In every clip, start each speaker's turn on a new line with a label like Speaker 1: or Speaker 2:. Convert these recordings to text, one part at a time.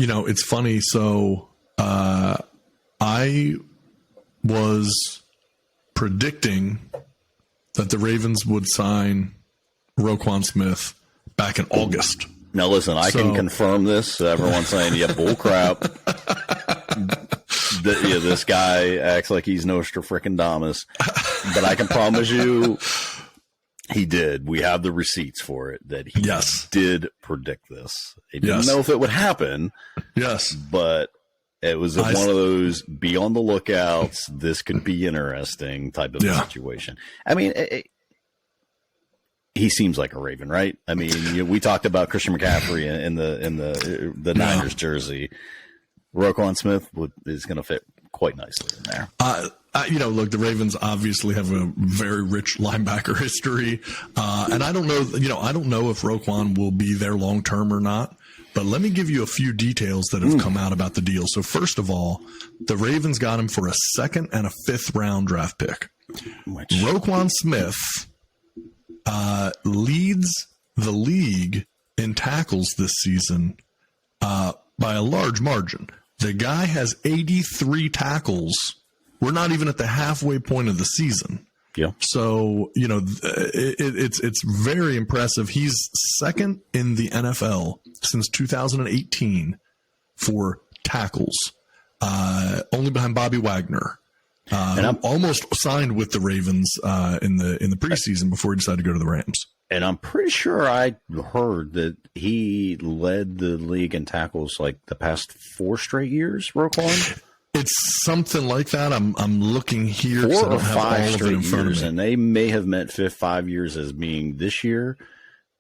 Speaker 1: it's funny. So I was predicting that the Ravens would sign Roquan Smith back in August.
Speaker 2: Now, listen, I can confirm this. Everyone's saying, yeah, bull crap. This guy acts like he's Nostradamus. But I can promise you he did. We have the receipts for it that he did predict this. He didn't know if it would happen. Yes. But it was one of those be on the lookouts, this could be interesting type of situation. I mean, he seems like a Raven, right? I mean, we talked about Christian McCaffrey in the Niners jersey. Roquan Smith is going to fit quite nicely in there. Look, the Ravens obviously have a very rich linebacker history, and I don't know if Roquan will be there long term or not. But let me give you a few details that have come out about the deal. So first of all, the Ravens got him for a 2nd and a 5th round draft pick. Roquan Smith leads the league in tackles this season by a large margin. The guy has 83 tackles. We're not even at the halfway point of the season. Yeah. So, it's very impressive. He's 2nd in the NFL since 2018 for tackles, only behind Bobby Wagner. And I'm almost signed with the Ravens in the preseason before he decided to go to the Rams. And I'm pretty sure I heard that he led the league in tackles like the past 4 straight years, Roquan.
Speaker 1: It's something like that. I'm looking here.
Speaker 2: 4 or 5 straight years, and they may have meant 5 years as being this year,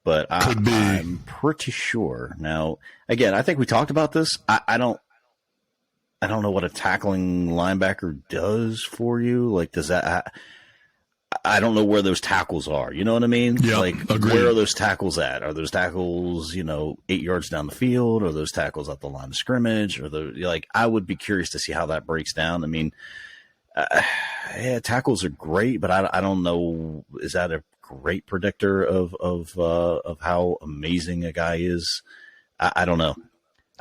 Speaker 2: but I'm pretty sure. Now, again, I think we talked about this. I don't know what a tackling linebacker does for you. Like, does that? I don't know where those tackles are. You know what I mean?
Speaker 1: Yeah, agreed.
Speaker 2: Where are those tackles at? Are those tackles, 8 yards down the field? Are those tackles at the line of scrimmage? I would be curious to see how that breaks down. I mean, tackles are great, but I don't know. Is that a great predictor of how amazing a guy is? I don't know.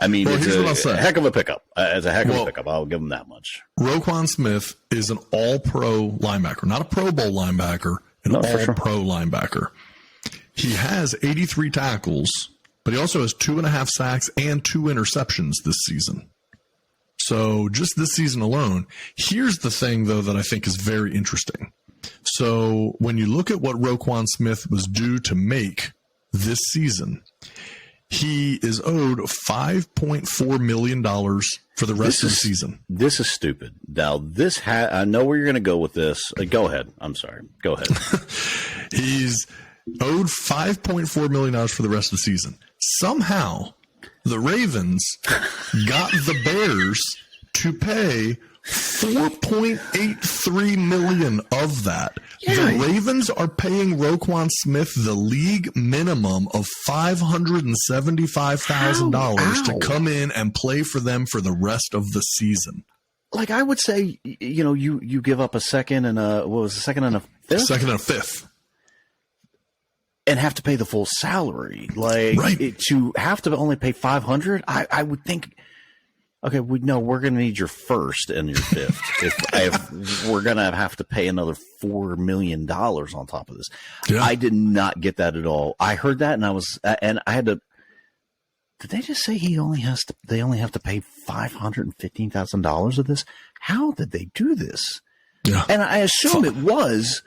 Speaker 2: I mean, it's a heck of a pickup. It's a heck of a pickup. I'll give him that much.
Speaker 1: Roquan Smith is an all-pro linebacker, not a Pro Bowl linebacker, an all-pro linebacker. He has 83 tackles, but he also has 2.5 sacks and 2 interceptions this season. So just this season alone, here's the thing, though, that I think is very interesting. So when you look at what Roquan Smith was due to make this season, he is owed $5.4 million for the rest of the season.
Speaker 2: This is stupid. Now, I know where you're going to go with this. Go ahead. I'm sorry. Go ahead.
Speaker 1: He's owed $5.4 million for the rest of the season. Somehow, the Ravens got the Bears to pay $4.83 million of that. Yeah. The Ravens are paying Roquan Smith the league minimum of $575,000 to come in and play for them for the rest of the season.
Speaker 2: Like, I would say, you give up a 2nd and a 2nd and a 5th?
Speaker 1: 2nd and a 5th.
Speaker 2: And have to pay the full salary. To have to only pay $500, I would think. Okay, we're going to need your 1st and your 5th. if we're going to have to pay another $4 million on top of this. Yeah. I did not get that at all. I heard that and I had to. Did they just say they only have to pay $515,000 of this? How did they do this? Yeah. And I assume it was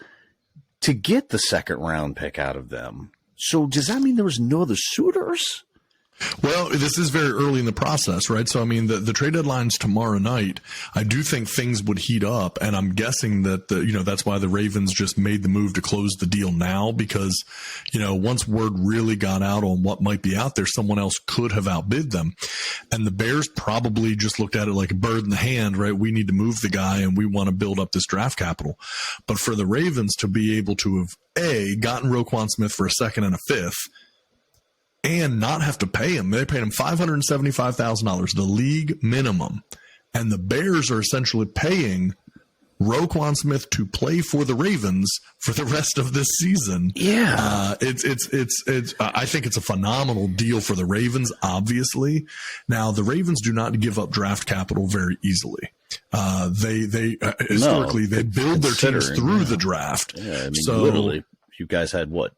Speaker 2: to get the 2nd round pick out of them. So does that mean there was no other suitors?
Speaker 1: Well, this is very early in the process, right? So, I mean, the trade deadline's tomorrow night. I do think things would heat up, and I'm guessing that that's why the Ravens just made the move to close the deal now, because, once word really got out on what might be out there, someone else could have outbid them. And the Bears probably just looked at it like a bird in the hand, right? We need to move the guy, and we want to build up this draft capital. But for the Ravens to be able to have, gotten Roquan Smith for a 2nd and a 5th, and not have to pay him. They paid him $575,000, the league minimum. And the Bears are essentially paying
Speaker 2: Roquan Smith to play for the Ravens for the rest of this season.
Speaker 1: Yeah.
Speaker 2: I think it's a phenomenal deal for the Ravens, obviously. Now, the Ravens do not give up draft capital very easily. They historically, they build their teams through the draft.
Speaker 3: Yeah, I mean, literally, you guys had what?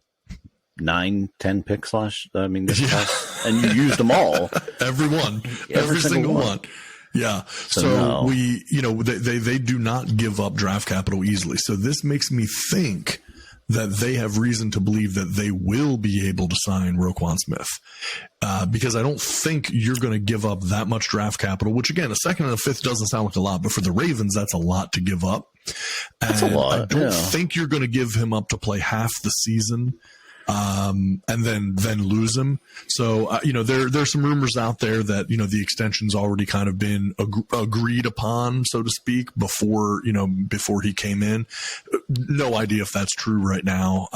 Speaker 3: 9, 10 picks this class, and you used them all.
Speaker 2: Every single one. Yeah. So they do not give up draft capital easily. So this makes me think that they have reason to believe that they will be able to sign Roquan Smith. Because I don't think you're going to give up that much draft capital, which again, a second and a fifth doesn't sound like a lot, but for the Ravens, that's a lot to give up.
Speaker 3: That's a lot.
Speaker 2: I don't think you're going to give him up to play half the season. And then lose him. So, there's some rumors out there that, the extension's already kind of been agreed upon, so to speak, before he came in. No idea if that's true right now.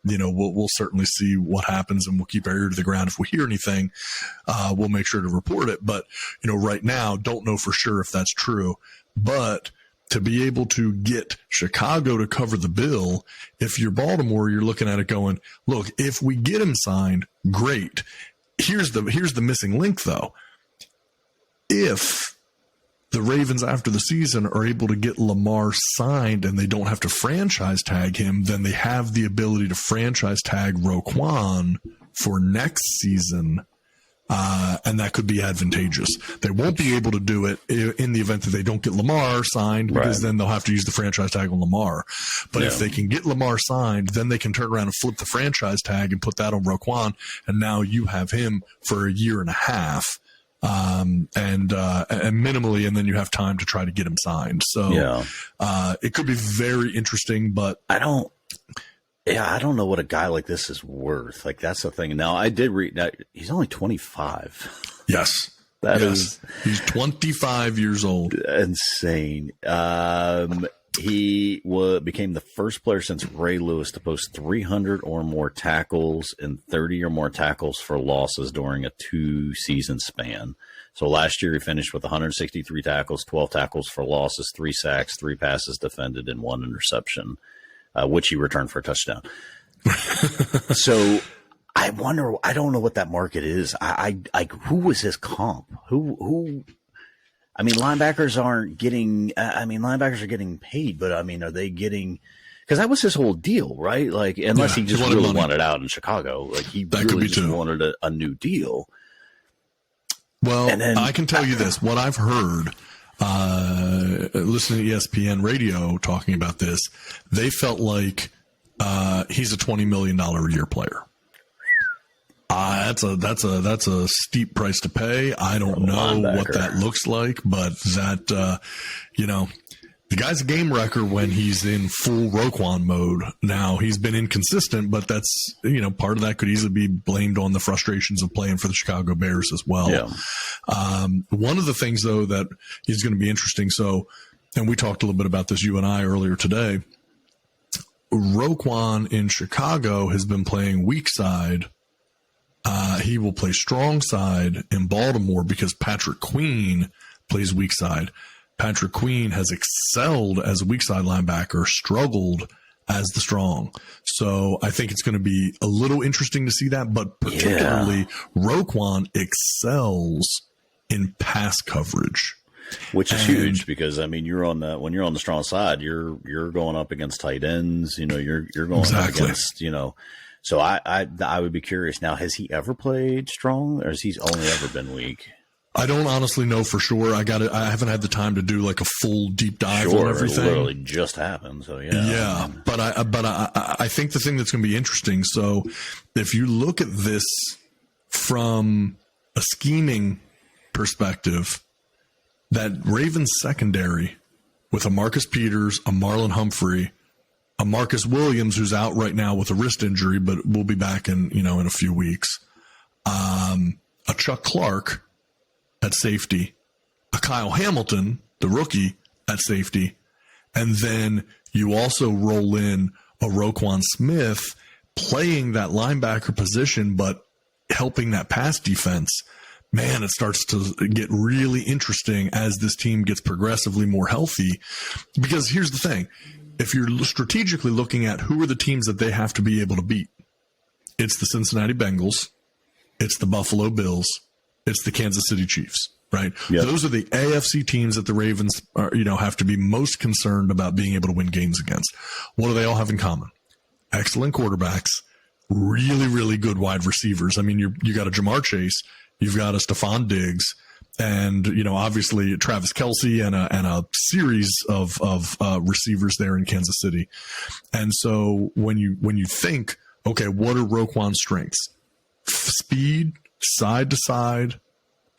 Speaker 2: We'll certainly see what happens, and we'll keep our ear to the ground. If we hear anything, we'll make sure to report it. But, right now, don't know for sure if that's true, but to be able to get Chicago to cover the bill, if you're Baltimore, you're looking at it going, look, if we get him signed, great. Here's the missing link, though. If the Ravens after the season are able to get Lamar signed and they don't have to franchise tag him, then they have the ability to franchise tag Roquan for next season. And that could be advantageous. They won't be able to do it in the event that they don't get Lamar signed, because then they'll have to use the franchise tag on Lamar. But if they can get Lamar signed, then they can turn around and flip the franchise tag and put that on Roquan, and now you have him for a year and a half, and minimally, and then you have time to try to get him signed. So it could be very interesting, but
Speaker 3: I don't know what a guy like this is worth. Like, that's the thing. Now, I did read that he's only 25.
Speaker 2: Yes. He's 25 years old.
Speaker 3: Insane. He became the first player since Ray Lewis to post 300 or more tackles and 30 or more tackles for losses during a 2-season span. So last year he finished with 163 tackles, 12 tackles for losses, 3 sacks, 3 passes defended, and 1 interception. Which he returned for a touchdown. So I wonder, I don't know what that market is. Who was his comp? Linebackers aren't getting, linebackers are getting paid, but are they getting, because that was his whole deal, right? Like, unless he just really wanted out in Chicago, like he really just wanted a new deal.
Speaker 2: Well, I can tell you this, what I've heard, listening to ESPN radio talking about this, they felt like he's a $20 million a year player. That's a steep price to pay. I don't know what that looks like, but that the guy's a game wrecker when he's in full Roquan mode. Now, he's been inconsistent, but that's, part of that could easily be blamed on the frustrations of playing for the Chicago Bears as well. Yeah. One of the things, though, that is going to be interesting, and we talked a little bit about this, you and I, earlier today, Roquan in Chicago has been playing weak side. He will play strong side in Baltimore because Patrick Queen plays weak side. Patrick Queen has excelled as a weak side linebacker, struggled as the strong. So I think it's going to be a little interesting to see that, but particularly Roquan excels in pass coverage.
Speaker 3: Which is huge because when you're on the strong side, you're going up against tight ends, you're going up against, so I would be curious now, has he ever played strong or has he only ever been weak?
Speaker 2: I don't honestly know for sure. I haven't had the time to do like a full deep dive on everything.
Speaker 3: It literally just happened. So
Speaker 2: yeah. But I think the thing that's going to be interesting. So if you look at this from a scheming perspective, that Ravens secondary with a Marcus Peters, a Marlon Humphrey, a Marcus Williams, who's out right now with a wrist injury, but will be back in a few weeks. A Chuck Clark at safety, a Kyle Hamilton, the rookie, at safety, and then you also roll in a Roquan Smith playing that linebacker position, but helping that pass defense. man, it starts to get really interesting as this team gets progressively more healthy. Because here's the thing. If you're strategically looking at who are the teams that they have to be able to beat, it's the Cincinnati Bengals, it's the Buffalo Bills, it's the Kansas City Chiefs, right?
Speaker 3: Yep.
Speaker 2: Those are the AFC teams that the Ravens are, have to be most concerned about being able to win games against. What do they all have in common? Excellent quarterbacks, really, really good wide receivers. I mean, you got a Jamar Chase, you've got a Stephon Diggs, and obviously Travis Kelce and a series of receivers there in Kansas City. And so when you think, okay, what are Roquan's strengths? Speed, side to side,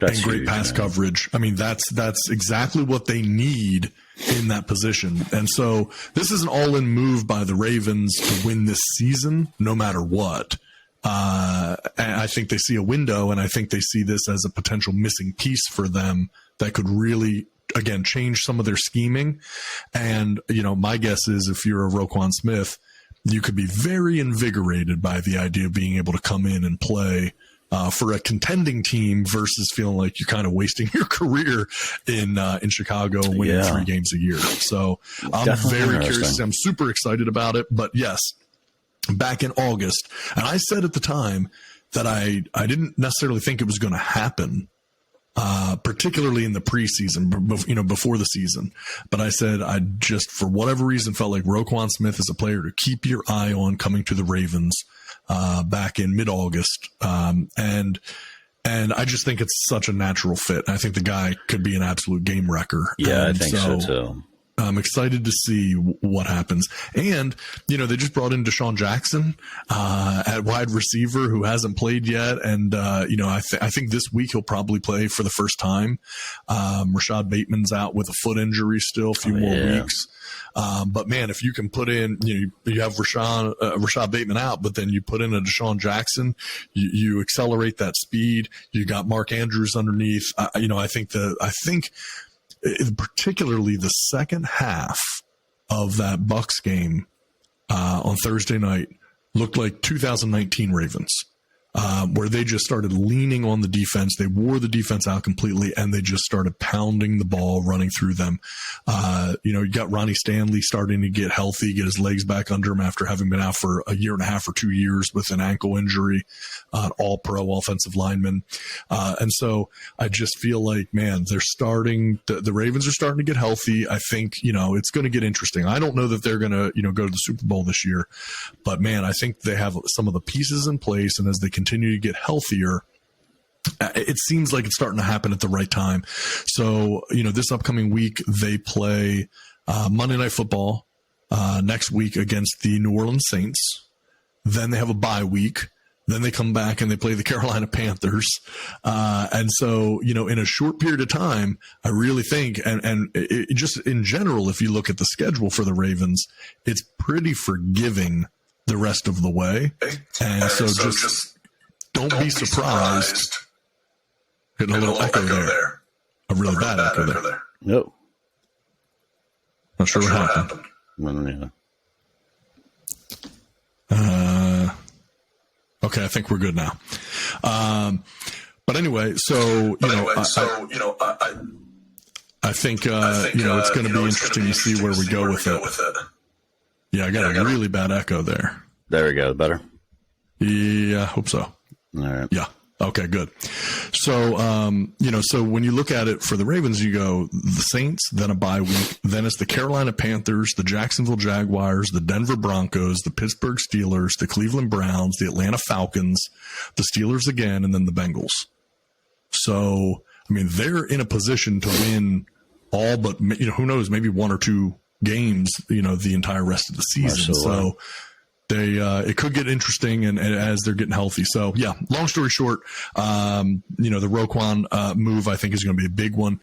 Speaker 2: and great pass coverage. I mean, that's exactly what they need in that position. And so this is an all-in move by the Ravens to win this season, no matter what. And I think they see a window, and I think they see this as a potential missing piece for them that could really, again, change some of their scheming. And, my guess is if you're a Roquan Smith, you could be very invigorated by the idea of being able to come in and play for a contending team versus feeling like you're kind of wasting your career in Chicago and winning 3 games a year. So I'm
Speaker 3: Definitely
Speaker 2: very curious. I'm super excited about it. But yes, back in August, and I said at the time that I didn't necessarily think it was going to happen, particularly in the preseason, before the season. But I said I just, for whatever reason, felt like Roquan Smith is a player to keep your eye on coming to the Ravens back in mid-August. And I just think it's such a natural fit. I think the guy could be an absolute game wrecker.
Speaker 3: Yeah,
Speaker 2: and
Speaker 3: I think so too.
Speaker 2: I'm excited to see what happens. And, they just brought in Deshaun Jackson at wide receiver who hasn't played yet. And, I think this week he'll probably play for the first time. Rashad Bateman's out with a foot injury still, a few more weeks. But man, if you can put in, you have Rashad Bateman out, but then you put in a Deshaun Jackson, you accelerate that speed. You got Mark Andrews underneath. I think particularly the second half of that Bucs game on Thursday night looked like 2019 Ravens, where they just started leaning on the defense. They wore the defense out completely, and they just started pounding the ball, running through them. You got Ronnie Stanley starting to get healthy, get his legs back under him after having been out for a year and a half or 2 years with an ankle injury, all-pro offensive lineman. And so I just feel like, man, the Ravens are starting to get healthy. I think, it's going to get interesting. I don't know that they're going to, go to the Super Bowl this year, but man, I think they have some of the pieces in place, and as they continue to get healthier, it seems like it's starting to happen at the right time. So, this upcoming week, they play Monday Night Football next week against the New Orleans Saints. Then they have a bye week. Then they come back and they play the Carolina Panthers. And so, in a short period of time, I really think, and it just in general, if you look at the schedule for the Ravens, it's pretty forgiving the rest of the way. And so just don't be surprised. Getting a little echo there. A really bad echo there.
Speaker 3: Nope.
Speaker 2: Not sure what happened. Okay, I think we're good now. But anyway, so I think it's going to be interesting to see where we go with it. Yeah, I got a really bad echo there.
Speaker 3: There we go. Better?
Speaker 2: Yeah, I hope so.
Speaker 3: All right.
Speaker 2: Yeah. Okay, good. So, so when you look at it for the Ravens, you go the Saints, then a bye week, then it's the Carolina Panthers, the Jacksonville Jaguars, the Denver Broncos, the Pittsburgh Steelers, the Cleveland Browns, the Atlanta Falcons, the Steelers again, and then the Bengals. So, I mean, they're in a position to win all but, who knows, maybe 1 or 2 games, the entire rest of the season. So it could get interesting and as they're getting healthy. So yeah, long story short, the Roquan move I think is going to be a big one.